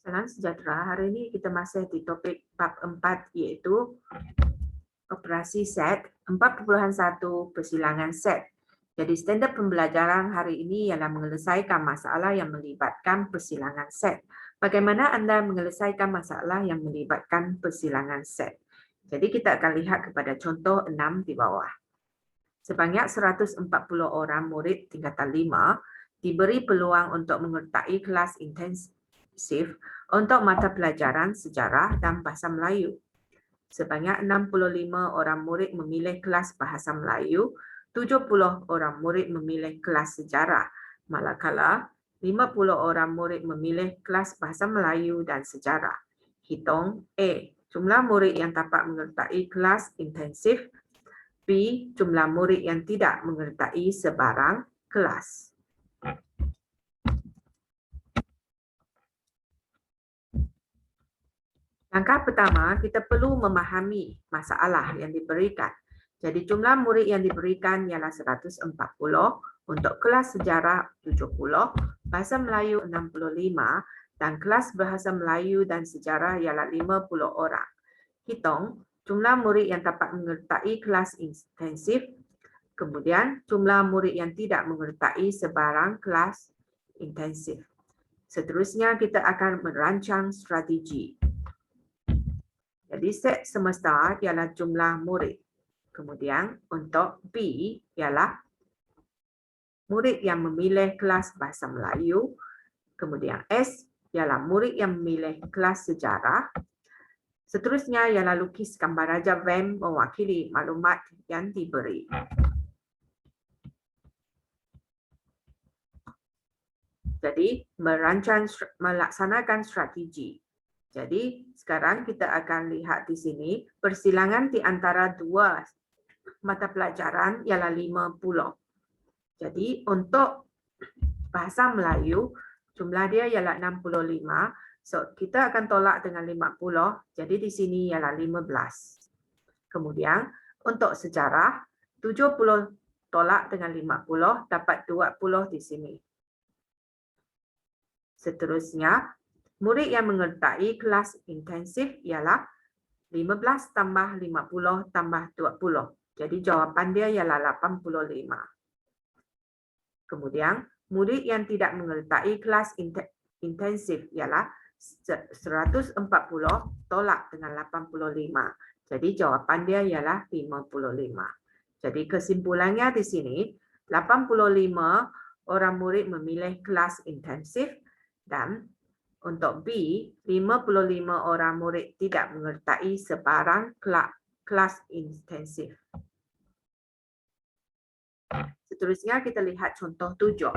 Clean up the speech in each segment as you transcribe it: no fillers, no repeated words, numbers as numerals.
Salam sejahtera. Hari ini kita masih di topik bab 4 iaitu operasi set 4.1 persilangan set. Jadi standard pembelajaran hari ini ialah menyelesaikan masalah yang melibatkan persilangan set. Bagaimana anda menyelesaikan masalah yang melibatkan persilangan set? Jadi kita akan lihat kepada contoh 6 di bawah. Sebanyak 140 orang murid tingkatan 5 diberi peluang untuk menyertai kelas intensif untuk mata pelajaran sejarah dan bahasa Melayu. Sebanyak 65 orang murid memilih kelas bahasa Melayu, 70 orang murid memilih kelas sejarah, manakala 50 orang murid memilih kelas bahasa Melayu dan sejarah. Hitung A. Jumlah murid yang dapat menyertai kelas intensif. B. Jumlah murid yang tidak menyertai sebarang kelas. Langkah pertama, kita perlu memahami masalah yang diberikan. Jadi jumlah murid yang diberikan ialah 140, untuk kelas sejarah 70, bahasa Melayu 65, dan kelas bahasa Melayu dan sejarah ialah 50 orang. Hitung jumlah murid yang dapat menyertai kelas intensif, kemudian jumlah murid yang tidak menyertai sebarang kelas intensif. Seterusnya kita akan merancang strategi. Jadi set semesta ialah jumlah murid. Kemudian untuk B ialah murid yang memilih kelas bahasa Melayu. Kemudian S ialah murid yang memilih kelas sejarah. Seterusnya ialah lukis gambar Raja Venn mewakili maklumat yang diberi. Jadi melaksanakan strategi. Jadi sekarang kita akan lihat di sini persilangan di antara dua mata pelajaran ialah 50. Jadi untuk bahasa Melayu jumlah dia ialah 65. So kita akan tolak dengan 50. Jadi di sini ialah 15. Kemudian untuk sejarah 70 tolak dengan 50 dapat 20 di sini. Seterusnya murid yang menyertai kelas intensif ialah 15 tambah 50 tambah 20. Jadi jawapan dia ialah 85. Kemudian, murid yang tidak menyertai kelas intensif ialah 140 tolak dengan 85. Jadi jawapan dia ialah 55. Jadi kesimpulannya di sini, 85 orang murid memilih kelas intensif dan untuk B, 55 orang murid tidak menyertai sebarang kelas intensif. Seterusnya kita lihat contoh 7.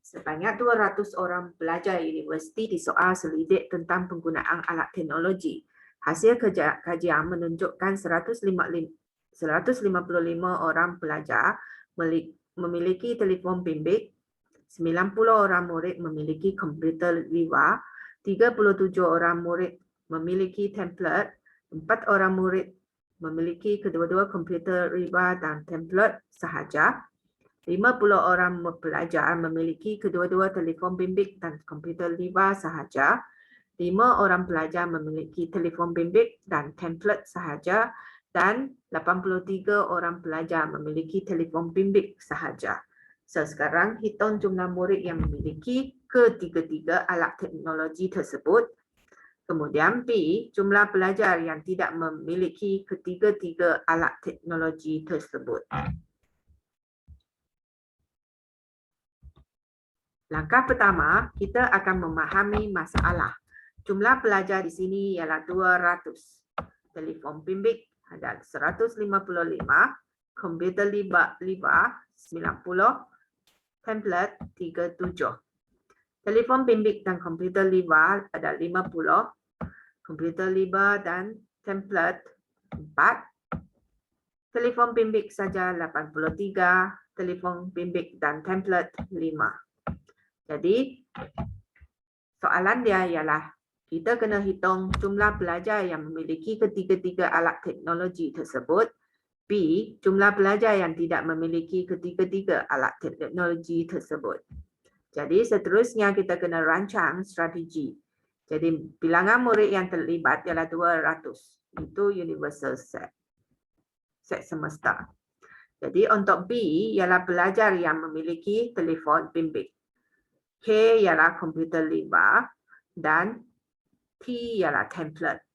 Sebanyak 200 orang pelajar universiti disoal selidik tentang penggunaan alat teknologi. Hasil kajian menunjukkan 155 orang pelajar memiliki telefon bimbit, 90 orang murid memiliki komputer liar, 37 orang murid memiliki tablet, 4 orang murid memiliki kedua-dua komputer riba dan tablet sahaja, 50 orang pelajar memiliki kedua-dua telefon bimbit dan komputer riba sahaja, 5 orang pelajar memiliki telefon bimbit dan tablet sahaja, dan 83 orang pelajar memiliki telefon bimbit sahaja. So, sekarang hitung jumlah murid yang memiliki ketiga-tiga alat teknologi tersebut. Kemudian B, jumlah pelajar yang tidak memiliki ketiga-tiga alat teknologi tersebut. Langkah pertama, kita akan memahami masalah. Jumlah pelajar di sini ialah 200. Telefon bimbit ada 155, komputer liba 90, tablet 37. Telefon bimbit dan komputer liba ada 50, komputer liba dan tablet 4, telefon bimbit saja 83, telefon bimbit dan tablet 5. Jadi soalan dia ialah kita kena hitung jumlah pelajar yang memiliki ketiga-tiga alat teknologi tersebut. B, jumlah pelajar yang tidak memiliki ketiga-tiga alat teknologi tersebut. Jadi seterusnya kita kena rancang strategi. Jadi bilangan murid yang terlibat ialah 200. Itu universal set. Set semesta. Jadi untuk B ialah pelajar yang memiliki telefon bimbit. K ialah komputer limbah dan T ialah template.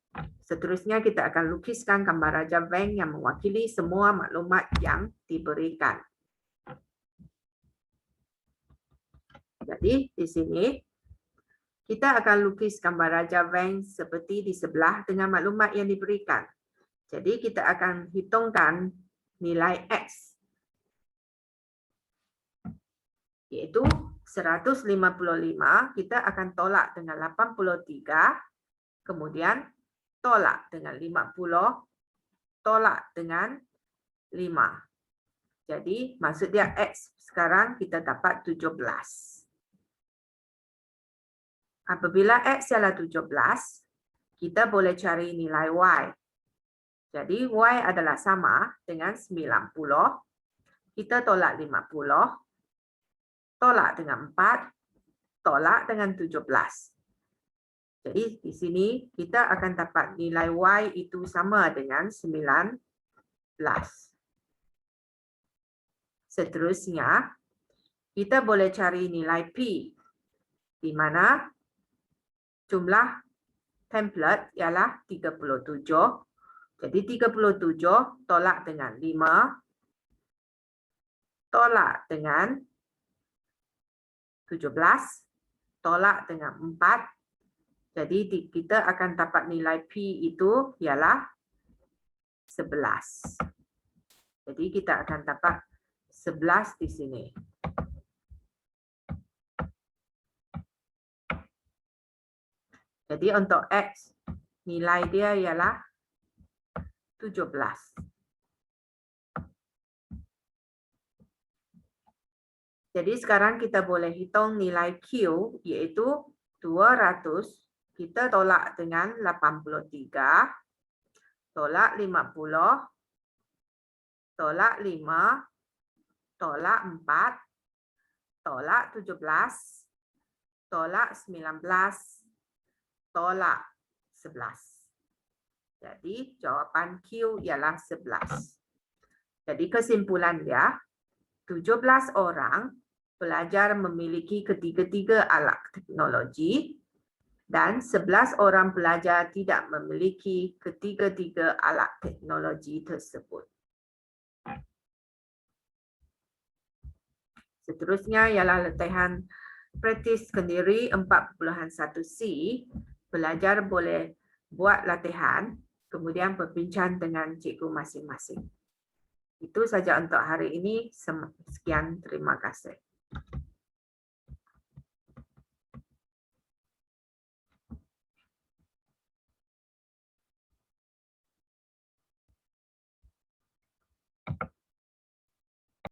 Seterusnya kita akan lukiskan gambar Raja Wang yang mewakili semua maklumat yang diberikan. Jadi di sini kita akan lukis gambar Raja Wang seperti di sebelah dengan maklumat yang diberikan. Jadi kita akan hitungkan nilai X, yaitu 155, kita akan tolak dengan 83, kemudian tolak dengan 50, tolak dengan 5. Jadi maksud dia X sekarang kita dapat 17. Apabila X ialah 17, kita boleh cari nilai Y. Jadi Y adalah sama dengan 90, kita tolak 50, tolak dengan 4, tolak dengan 17. Jadi di sini kita akan dapat nilai Y itu sama dengan 19. Seterusnya, kita boleh cari nilai P, di mana jumlah template ialah 37. Jadi 37 tolak dengan 5, tolak dengan 17, tolak dengan 4. Jadi kita akan dapat nilai P itu ialah 11. Jadi kita akan dapat 11 di sini. Jadi untuk X, nilai dia ialah 17. Jadi sekarang kita boleh hitung nilai Q, yaitu 200. Kita tolak dengan 83, tolak 50, tolak 5, tolak 4, tolak 17, tolak 19, tolak 11. Jadi jawapan Q ialah 11. Jadi kesimpulan dia, 17 orang pelajar memiliki ketiga-tiga alat teknologi dan 11 orang pelajar tidak memiliki ketiga-tiga alat teknologi tersebut. Seterusnya ialah latihan praktis sendiri 4.1C. Pelajar boleh buat latihan, kemudian berbincang dengan cikgu masing-masing. Itu saja untuk hari ini. Sekian, terima kasih.